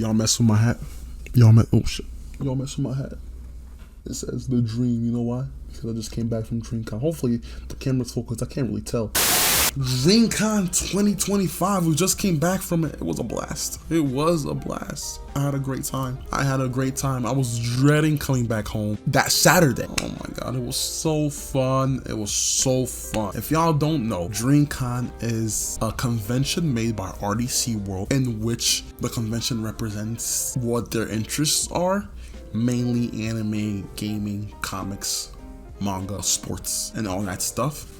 Y'all mess with my hat. Y'all mess with my hat. It says The Dream. You know why? Because I just came back from Dreamcon. Hopefully the camera's focused. I can't really tell. Dreamcon 2025. We just came back from it. It was a blast. It was a blast. I had a great time. I was dreading coming back home that Saturday. Oh my god, it was so fun. If y'all don't know, Dreamcon is a convention made by RDC World in which the convention represents what their interests are, mainly anime, gaming, comics, manga, sports, and all that stuff.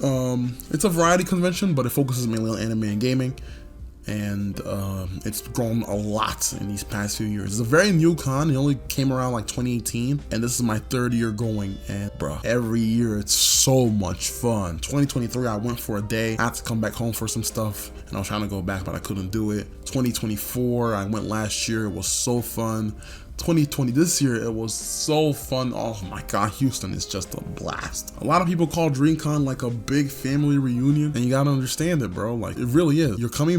It's a variety convention, but it focuses mainly on anime and gaming, and it's grown a lot in these past few years. It's a very new con. It only came around like 2018, and this is my third year going, and bruh, every year it's so much fun. 2023 I went for a day. I had to come back home for some stuff, and I was trying to go back, but I couldn't do it. 2024 I went last year. It was so fun. 2020, this year, it was so fun. Oh my god, Houston is just a blast. A lot of people call Dreamcon like a big family reunion, and you gotta understand it, bro. Like, it really is. You're coming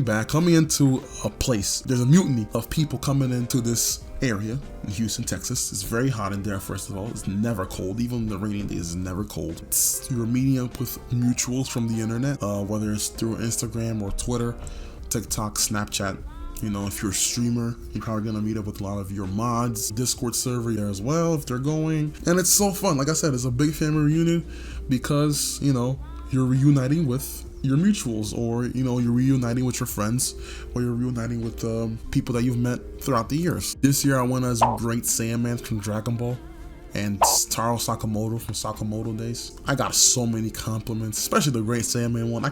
into a place. There's a mutiny of people coming into this area in Houston, Texas. It's very hot in there, first of all. It's never cold. Even the rainy days is never cold. You're meeting up with mutuals from the internet, whether it's through Instagram or Twitter, TikTok, Snapchat. You know, if you're a streamer, you're probably gonna meet up with a lot of your mods, Discord server there as well if they're going. And it's so fun. Like I said, it's a big family reunion because, you know, you're reuniting with your mutuals, or, you know, you're reuniting with your friends, or you're reuniting with people that you've met throughout the years. This year I went as Great Saiyaman from Dragon Ball and Taro Sakamoto from Sakamoto days. I got so many compliments, especially the Great Saiyaman one.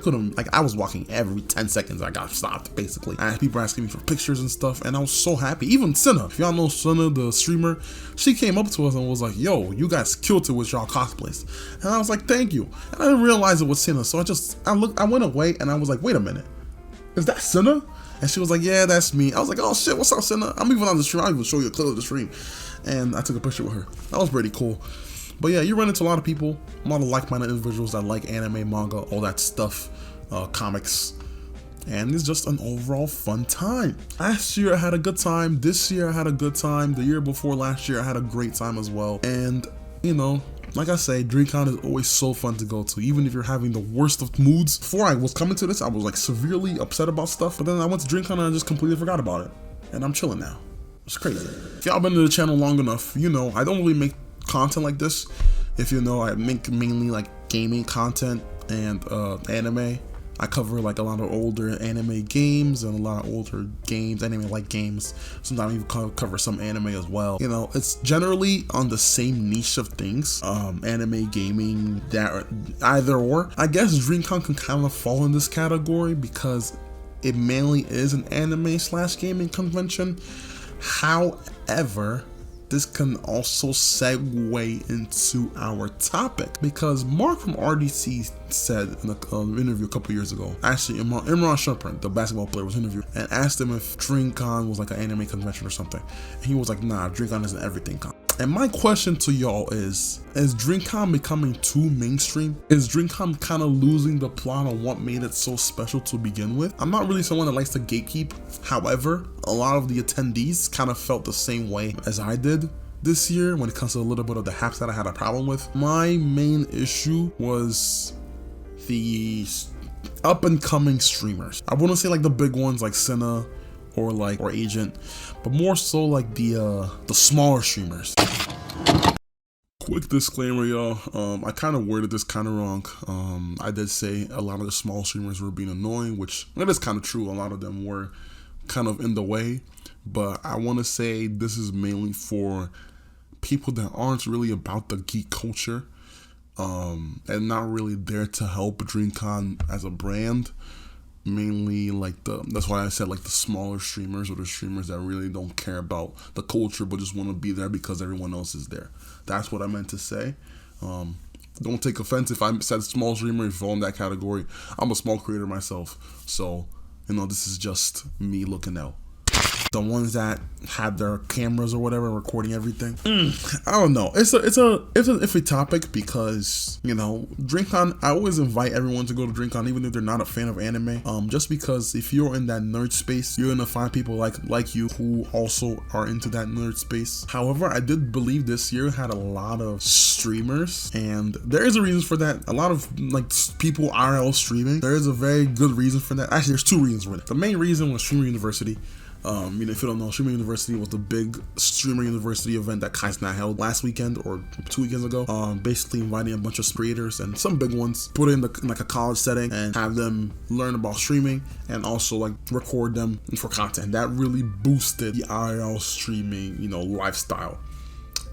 I was walking every 10 seconds. I got stopped, basically. I had people asking me for pictures and stuff, and I was so happy. Even Senna, if y'all know Senna, the streamer, she came up to us and was like, yo, you guys killed it with y'all cosplays. And I was like, thank you. And I didn't realize it was Senna, so I went away and I was like, wait a minute, is that Senna? And she was like, yeah, that's me. I was like, oh shit, what's up, Senna? I'm even on the stream. I'll even show you a clip of the stream. And I took a picture with her. That was pretty cool. But yeah, you run into a lot of people, a lot of like-minded individuals that like anime, manga, all that stuff, comics. And it's just an overall fun time. Last year I had a good time. This year I had a good time. The year before last year I had a great time as well. And, you know, like I say, Dreamcon is always so fun to go to, even if you're having the worst of moods. Before I was coming to this, I was like severely upset about stuff, but then I went to Dreamcon and I just completely forgot about it. And I'm chilling now. It's crazy. If y'all been to the channel long enough, you know, I don't really make content like this. If you know, I make mainly like gaming content and anime. I cover like a lot of older anime games and a lot of older games, anime-like games. Sometimes I even cover some anime as well. You know, it's generally on the same niche of things. Anime, gaming, that either or. I guess Dreamcon can kind of fall in this category because it mainly is an anime/gaming convention. However, this can also segue into our topic because Mark from RDC said in an interview a couple years ago, actually Imran Shumpert, the basketball player, was interviewed and asked him if Dreamcon was like an anime convention or something. And he was like, nah, Dreamcon is an everything con. And my question to y'all is Dreamcon becoming too mainstream? Is Dreamcon kind of losing the plot on what made it so special to begin with? I'm not really someone that likes to gatekeep. However, a lot of the attendees kind of felt the same way as I did this year when it comes to a little bit of the haps that I had a problem with. My main issue was the up and coming streamers. I wouldn't say like the big ones like Senna or Agent, but more so like the smaller streamers. Quick disclaimer, y'all. I kind of worded this kind of wrong. I did say a lot of the small streamers were being annoying, which that is kind of true. A lot of them were kind of in the way, but I want to say this is mainly for people that aren't really about the geek culture, and not really there to help Dreamcon as a brand. Mainly like that's why I said like the smaller streamers, or the streamers that really don't care about the culture but just want to be there because everyone else is there. That's what I meant to say. Don't take offense if I said small streamer, if you fall in that category. I'm a small creator myself, so you know, this is just me looking out. the ones that had their cameras or whatever recording everything. I don't know. It's an iffy topic because, you know, Dreamcon, I always invite everyone to go to Dreamcon even if they're not a fan of anime. Just because if you're in that nerd space, you're gonna find people like you who also are into that nerd space. However, I did believe this year had a lot of streamers, and there is a reason for that. A lot of like people IRL streaming. There is a very good reason for that. Actually, there's two reasons for it. The main reason was Streamer University. You know, if you don't know, Streamer University was the big Streamer University event that Kaisna held last weekend or 2 weekends ago. Basically inviting a bunch of creators and some big ones, put it in like a college setting and have them learn about streaming and also like record them for content. That really boosted the IRL streaming, you know, lifestyle.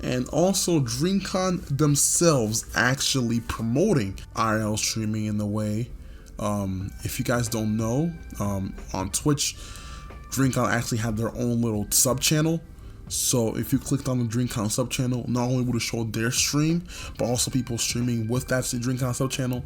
And also Dreamcon themselves actually promoting IRL streaming in a way. If you guys don't know, on Twitch, Dreamcon actually had their own little sub channel. So if you clicked on the Dreamcon sub channel, not only would it show their stream, but also people streaming with that Dreamcon sub channel.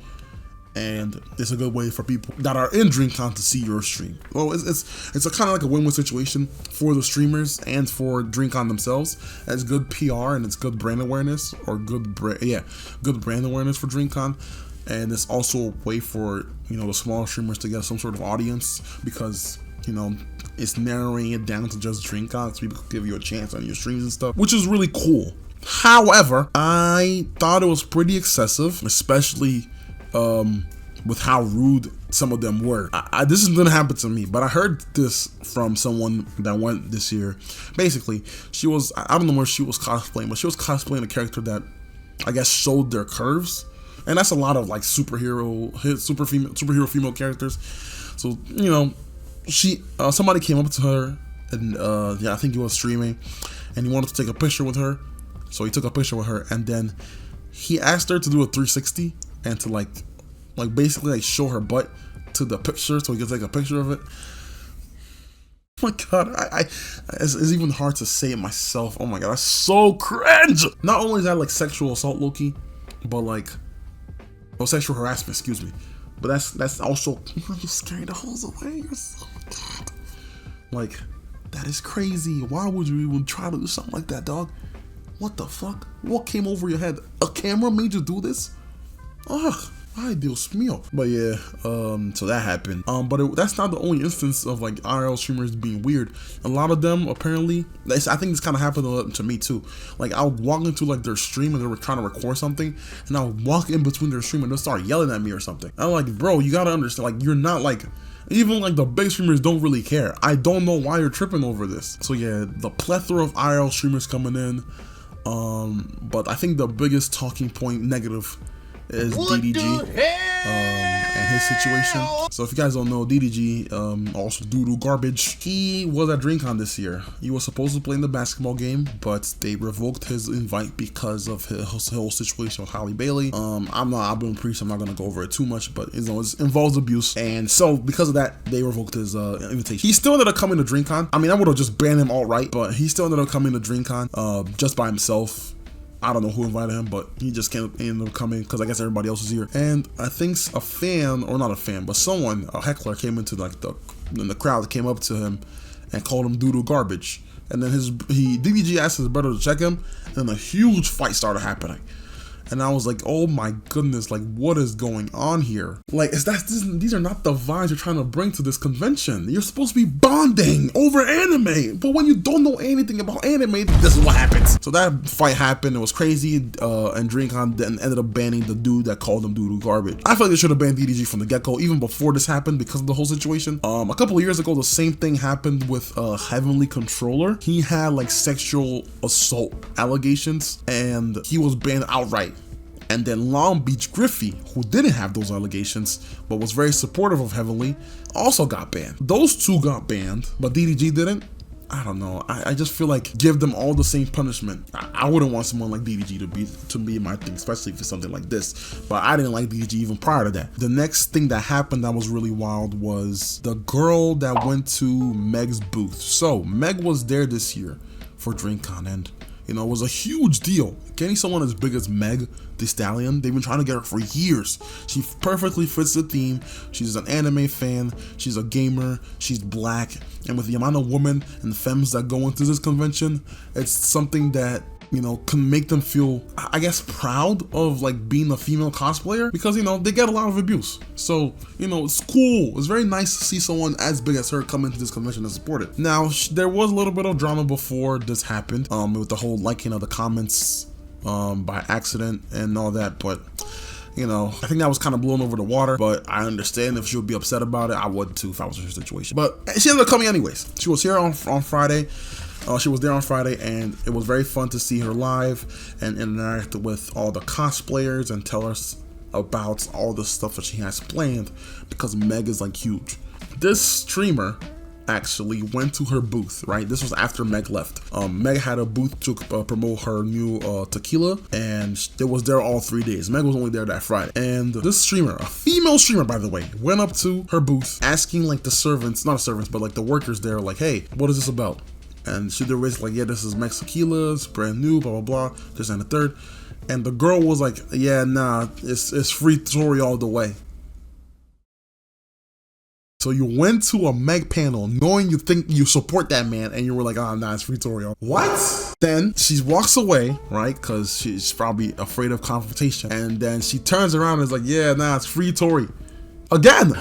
And it's a good way for people that are in Dreamcon to see your stream. Well, it's a kind of like a win-win situation for the streamers and for Dreamcon themselves. It's good PR and it's good brand awareness, or good brand awareness for Dreamcon. And it's also a way for, you know, the smaller streamers to get some sort of audience, because, you know, it's narrowing it down to just Dreamcon so people can give you a chance on your streams and stuff, which is really cool. However, I thought it was pretty excessive, especially with how rude some of them were. This is gonna happen to me, but I heard this from someone that went this year. Basically, she was, I don't know where she was cosplaying, but she was cosplaying a character that I guess showed their curves. And that's a lot of like superhero female characters. So, you know, somebody came up to her and I think he was streaming and he wanted to take a picture with her. So he took a picture with her and then he asked her to do a 360 and to like basically like show her butt to the picture so he could take a picture of it. Oh my god, it's even hard to say it myself. Oh my god, that's so cringe. Not only is that like sexual assault, Lowkey, but like, oh, sexual harassment, excuse me. But that's also, you're scaring the hoes away. Oh my god. Like, that is crazy. Why would you even try to do something like that, dog? What the fuck? What came over your head? A camera made you do this? Ugh. Ay, Dios mío. But yeah, so that happened. But that's not the only instance of like IRL streamers being weird. A lot of them apparently, I think this kind of happened to me too. Like I would walk into like their stream and they were trying to record something, and I would walk in between their stream and they'll start yelling at me or something. I'm like, bro, you gotta understand, like you're not like, even like the big streamers don't really care. I don't know why you're tripping over this. So yeah, the plethora of IRL streamers coming in. But I think the biggest talking point negative is DDG and his situation. So if you guys don't know, DDG, also Doodoo Garbage, he was at Dreamcon this year. He was supposed to play in the basketball game, but they revoked his invite because of his whole situation with Halle Bailey. I've been preached, I'm not gonna go over it too much, but you know, it involves abuse, and so because of that, they revoked his invitation. He still ended up coming to Dreamcon. I mean, I would have just banned him outright, but he still ended up coming to Dreamcon just by himself. I don't know who invited him, but he just ended up coming because I guess everybody else was here. And I think a fan, or not a fan, but someone, a heckler, came into like the crowd, came up to him and called him Doodoo Garbage. And then DDG asked his brother to check him, and then a huge fight started happening. And I was like, oh my goodness, like what is going on here? Like, these are not the vibes you're trying to bring to this convention. You're supposed to be bonding over anime, but when you don't know anything about anime, this is what happens. So that fight happened, it was crazy, and Dreamcon then ended up banning the dude that called him Doodoo Garbage. I feel like they should have banned DDG from the get-go, even before this happened, because of the whole situation. A couple of years ago, the same thing happened with Heavenly Controller. He had like sexual assault allegations, and he was banned outright. And then Long Beach Griffey, who didn't have those allegations, but was very supportive of Heavenly, also got banned. Those two got banned, but DDG didn't. I don't know. I just feel like give them all the same punishment. I wouldn't want someone like DDG to be my thing, especially if it's something like this. But I didn't like DDG even prior to that. The next thing that happened that was really wild was the girl that went to Meg's booth. So Meg was there this year for Dreamcon, and You know, it was a huge deal. Getting someone as big as Meg Thee Stallion, they've been trying to get her for years. She perfectly fits the theme. She's an anime fan, she's a gamer, she's black, and with the amount of women and femmes that go into this convention, it's something that, you know, can make them feel, I guess, proud of like being a female cosplayer, because, you know, they get a lot of abuse. So, you know, it's cool. It's very nice to see someone as big as her come into this convention and support it. Now, there was a little bit of drama before this happened, with the whole liking of the comments by accident and all that, but you know, I think that was kind of blown over the water, but I understand if she would be upset about it. I would too if I was in her situation. But she ended up coming anyways. She was here on Friday. She was there on Friday, and it was very fun to see her live and interact with all the cosplayers and tell us about all the stuff that she has planned, because Meg is like huge. This streamer actually went to her booth, right? This was after Meg left. Meg had a booth to promote her new tequila, and it was there all 3 days. Meg was only there that Friday. And this streamer, a female streamer by the way, went up to her booth asking like the servants, not servants, but like the workers there, like, hey, what is this about? And she did basically like, yeah, this is Meg's tequila, it's brand new, blah, blah, blah, this and the third. And the girl was like, yeah, nah, it's free Tory all the way. So you went to a Meg panel knowing you think you support that man, and you were like, oh, nah, it's free Tory. What? Then she walks away, right? Because she's probably afraid of confrontation. And then she turns around and is like, yeah, nah, it's free Tory. Again!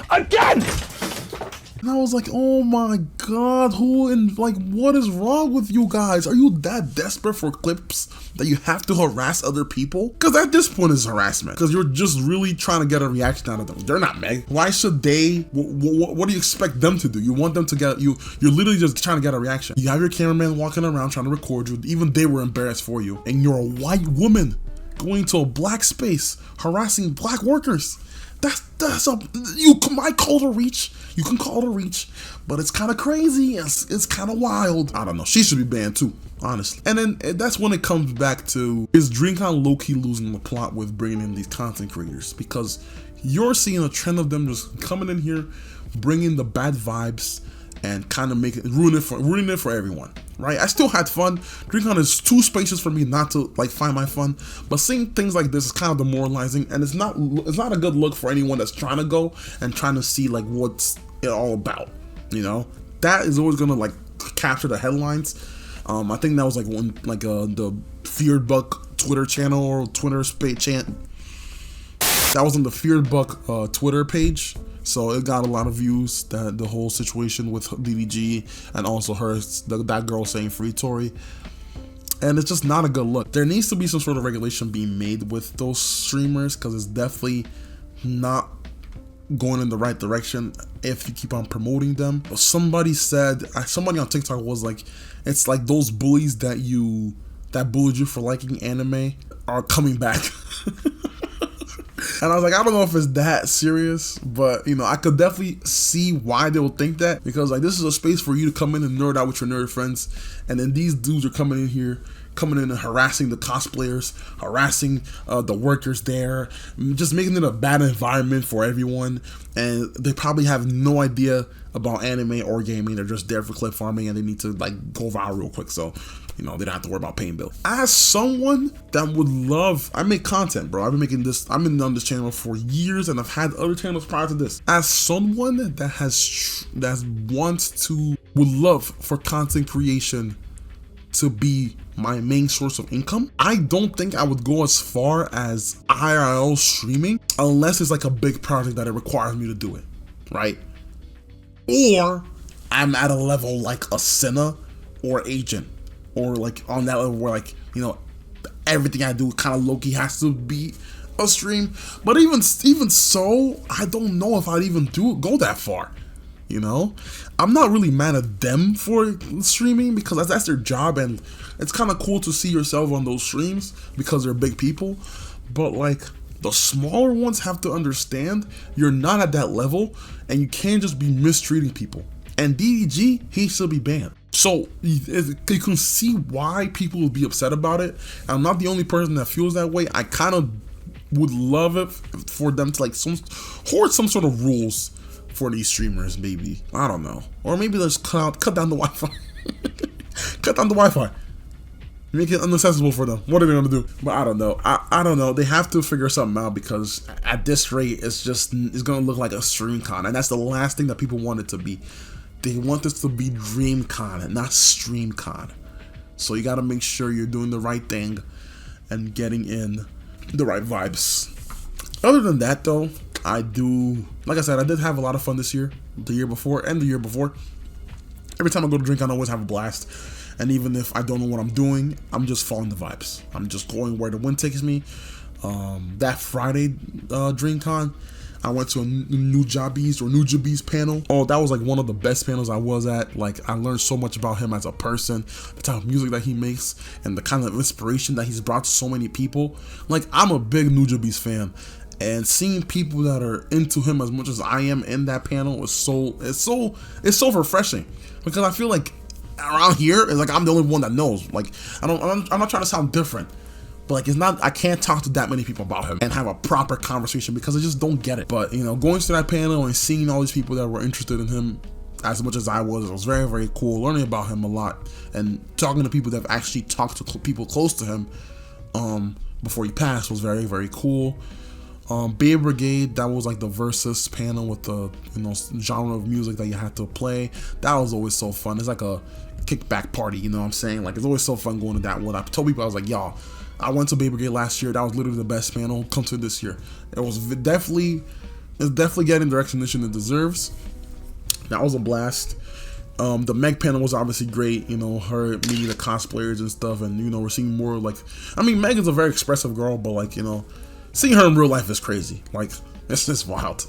And I was like, oh my God, what is wrong with you guys? Are you that desperate for clips that you have to harass other people? Because at this point it's harassment, because you're just really trying to get a reaction out of them. They're not Meg. Why should they, what do you expect them to do? You want them to get, you're literally just trying to get a reaction. You have your cameraman walking around trying to record you. Even they were embarrassed for you. And you're a white woman going to a black space, harassing black workers. You might call it a reach. You can call it a reach, but it's kind of crazy. It's kind of wild. I don't know. She should be banned too, honestly. And then that's when it comes back to, is Dreamcon low-key losing the plot with bringing in these content creators? Because you're seeing a trend of them just coming in here, bringing the bad vibes, and kind of ruining it for everyone, right? I still had fun. Dreamcon is too spacious for me not to like find my fun, but seeing things like this is kind of demoralizing, and it's not a good look for anyone that's trying to go and trying to see like what's it all about. You know, that is always gonna like capture the headlines. I think that was like one the Feared Buck Twitter channel or Twitter space chant. That was on the Feared Buck Twitter page. So it got a lot of views, that the whole situation with DDG and also that girl saying free Tory. And it's just not a good look. There needs to be some sort of regulation being made with those streamers, because it's definitely not going in the right direction if you keep on promoting them. Somebody on TikTok was like, it's like those bullies that bullied you for liking anime are coming back. And I was like, I don't know if it's that serious, but you know, I could definitely see why they would think that, because like this is a space for you to come in and nerd out with your nerd friends, and then these dudes are coming in and harassing the cosplayers, harassing the workers there, just making it a bad environment for everyone. And they probably have no idea about anime or gaming. They're just there for clip farming, and they need to like go viral real quick, so you know, they don't have to worry about paying bills. As someone that would love, I make content, bro. I've been on this channel for years, and I've had other channels prior to this. As someone would love for content creation to be my main source of income, I don't think I would go as far as IRL streaming unless it's like a big project that it requires me to do it, right? Or I'm at a level like a Senna or Agent, or like on that level where like, you know, everything I do kind of low-key has to be a stream. But even so, I don't know if I'd even go that far. You know, I'm not really mad at them for streaming, because that's their job, and it's kind of cool to see yourself on those streams because they're big people. But like the smaller ones have to understand you're not at that level, and you can't just be mistreating people. And DDG, he should be banned. So you can see why people would be upset about it. I'm not the only person that feels that way. I kind of would love it for them to like hoard some sort of rules for these streamers, maybe. I don't know. Or maybe let's cut down the Wi-Fi. Cut down the Wi-Fi. Make it inaccessible for them. What are they gonna do? But I don't know. I don't know. They have to figure something out, because at this rate, it's gonna look like a Streamcon, and that's the last thing that people want it to be. They want this to be Dreamcon and not Streamcon. So you gotta make sure you're doing the right thing and getting in the right vibes. Other than that, though, like I said, I did have a lot of fun this year, the year before, and the year before. Every time I go to Dreamcon, I always have a blast. And even if I don't know what I'm doing, I'm just following the vibes. I'm just going where the wind takes me. That Friday Dreamcon, I went to a Nujabes panel. Oh, that was like one of the best panels I was at. Like, I learned so much about him as a person, the type of music that he makes, and the kind of inspiration that he's brought to so many people. Like, I'm a big Nujabes fan, and seeing people that are into him as much as I am in that panel is so refreshing, because I feel like around here, it's like I'm the only one that knows. Like, I'm not trying to sound different, but like, it's not, I can't talk to that many people about him and have a proper conversation, because I just don't get it. But you know, going to that panel and seeing all these people that were interested in him as much as I was very, very cool. Learning about him a lot and talking to people that have actually talked to people close to him before he passed was very, very cool. Bay Brigade, that was like the versus panel with the, you know, genre of music that you had to play. That was always so fun. It's like a kickback party, you know what I'm saying? Like, it's always so fun going to that one. I told people, I was like, y'all, I went to Bay Brigade last year. That was literally the best panel. Come to this year. It's definitely getting the recognition it deserves. That was a blast. The Meg panel was obviously great, you know, her meeting the cosplayers and stuff, and you know, we're seeing more, like, I mean, Meg is a very expressive girl, but like, you know, seeing her in real life is crazy. Like, it's just wild.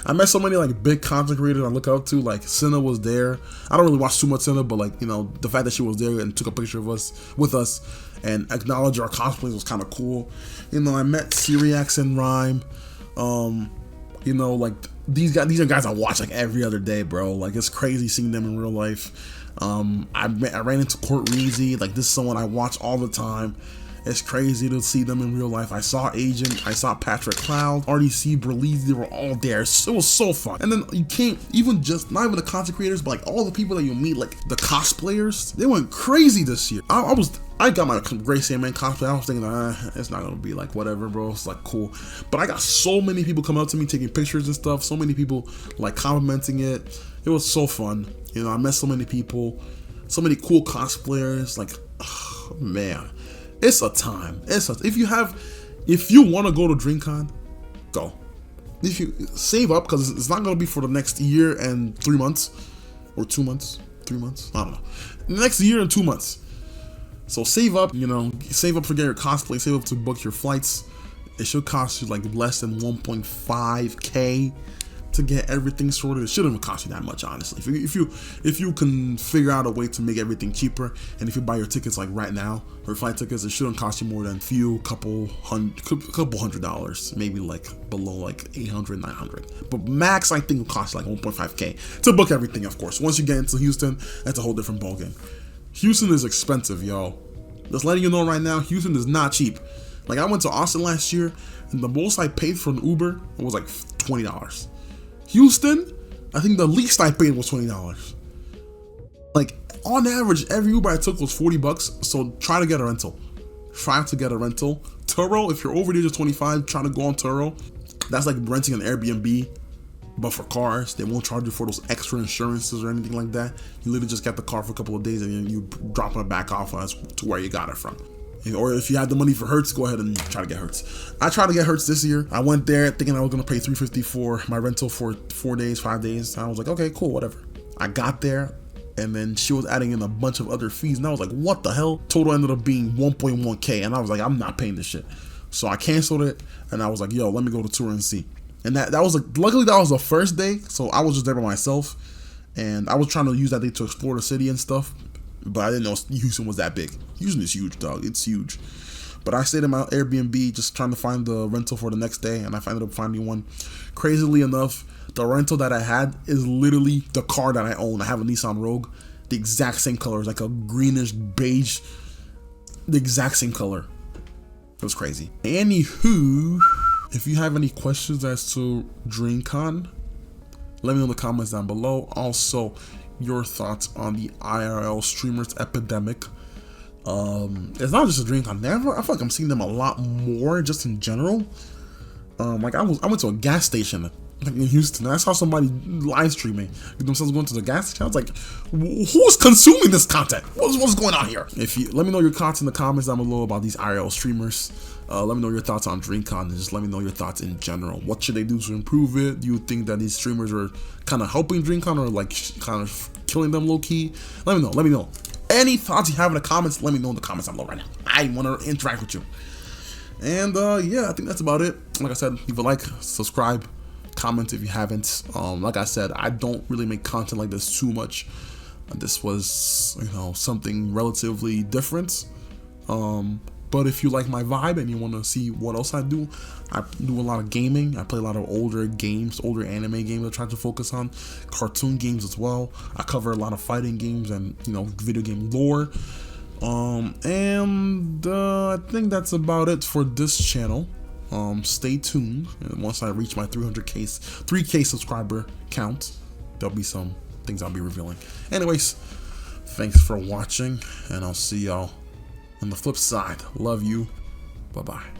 I met so many like big content creators I look up to. Like, Cinna was there. I don't really watch too much Cinna, but like, you know, the fact that she was there and took a picture of us with us and acknowledged our cosplays was kind of cool. You know, I met Syriax and Rhyme. You know, like, these are guys I watch like every other day, bro. Like, it's crazy seeing them in real life. I ran into Court Reezy. Like, this is someone I watch all the time. It's crazy to see them in real life. I saw Agent, I saw Patrick Cloud, RDC, Berlise, they were all there. It was so fun. And then you can't even just, not even the content creators, but like all the people that you meet, like the cosplayers, they went crazy this year. I got my Gray Sandman cosplay. I was thinking, it's not gonna be like whatever, bro. It's like cool. But I got so many people coming up to me taking pictures and stuff. So many people like complimenting it. It was so fun. You know, I met so many people, so many cool cosplayers. Like, oh, man. It's a time. If you want to go to Dreamcon, go. If you save up, because it's not going to be for the next year and 3 months, or 2 months, 3 months. I don't know. The next year and 2 months. So save up. You know, save up for getting your cosplay. Save up to book your flights. It should cost you like less than 1.5K to get everything sorted. It shouldn't even cost you that much, honestly. If you can figure out a way to make everything cheaper, and if you buy your tickets like right now, or flight tickets, it shouldn't cost you more than couple $100, maybe like below like 800, 900. But max, I think, will cost like 1.5K to book everything. Of course, once you get into Houston, that's a whole different ballgame. Houston is expensive, y'all. Just letting you know right now, Houston is not cheap. Like, I went to Austin last year, and the most I paid for an Uber was like $20. Houston, I think the least I paid was $20. Like, on average, every Uber I took was $40, so try to get a rental. Turo, if you're over the age of 25, try to go on Turo. That's like renting an Airbnb, but for cars. They won't charge you for those extra insurances or anything like that. You literally just get the car for a couple of days and then you drop it back off as to where you got it from. Or if you have the money for Hertz, go ahead and try to get Hertz. I tried to get Hertz this year. I went there thinking I was going to pay $350 for my rental for 4 days, 5 days. I was like, okay, cool, whatever. I got there, and then she was adding in a bunch of other fees, and I was like, what the hell? Total ended up being 1.1K, and I was like, I'm not paying this shit. So I canceled it, and I was like, yo, let me go to tour and see. And that was like, luckily that was the first day, so I was just there by myself, and I was trying to use that day to explore the city and stuff. But I didn't know Houston was that big. Houston is huge, dog. It's huge. But I stayed in my Airbnb just trying to find the rental for the next day, and I ended up finding one. Crazily enough, the rental that I had is literally the car that I own. I have a Nissan Rogue, the exact same color. It's like a greenish beige, the exact same color. It was crazy. Anywho, if you have any questions as to Dreamcon, let me know in the comments down below. Also, your thoughts on the IRL streamers epidemic. It's not just a DreamCon. I feel like I'm seeing them a lot more just in general. Like I went to a gas station like in Houston. I saw somebody live streaming themselves going to the gas station. I was like, who's consuming this content? What's going on here? If you let me know your thoughts in the comments down below about these IRL streamers. Let me know your thoughts on DreamCon, and just let me know your thoughts in general. What should they do to improve it? Do you think that these streamers are kind of helping DreamCon or like kind of killing them low key? Let me know. Let me know. Any thoughts you have in the comments, let me know in the comments down below right now. I want to interact with you. And yeah, I think that's about it. Like I said, leave a like, subscribe, comment if you haven't. Like I said, I don't really make content like this too much. This was, you know, something relatively different. But if you like my vibe and you want to see what else I do a lot of gaming. I play a lot of older games, older anime games I try to focus on, cartoon games as well. I cover a lot of fighting games and, you know, video game lore. I think that's about it for this channel. Stay tuned, and once I reach my 3K subscriber count, there'll be some things I'll be revealing. Anyways, thanks for watching, and I'll see y'all on the flip side. Love you. Bye-bye.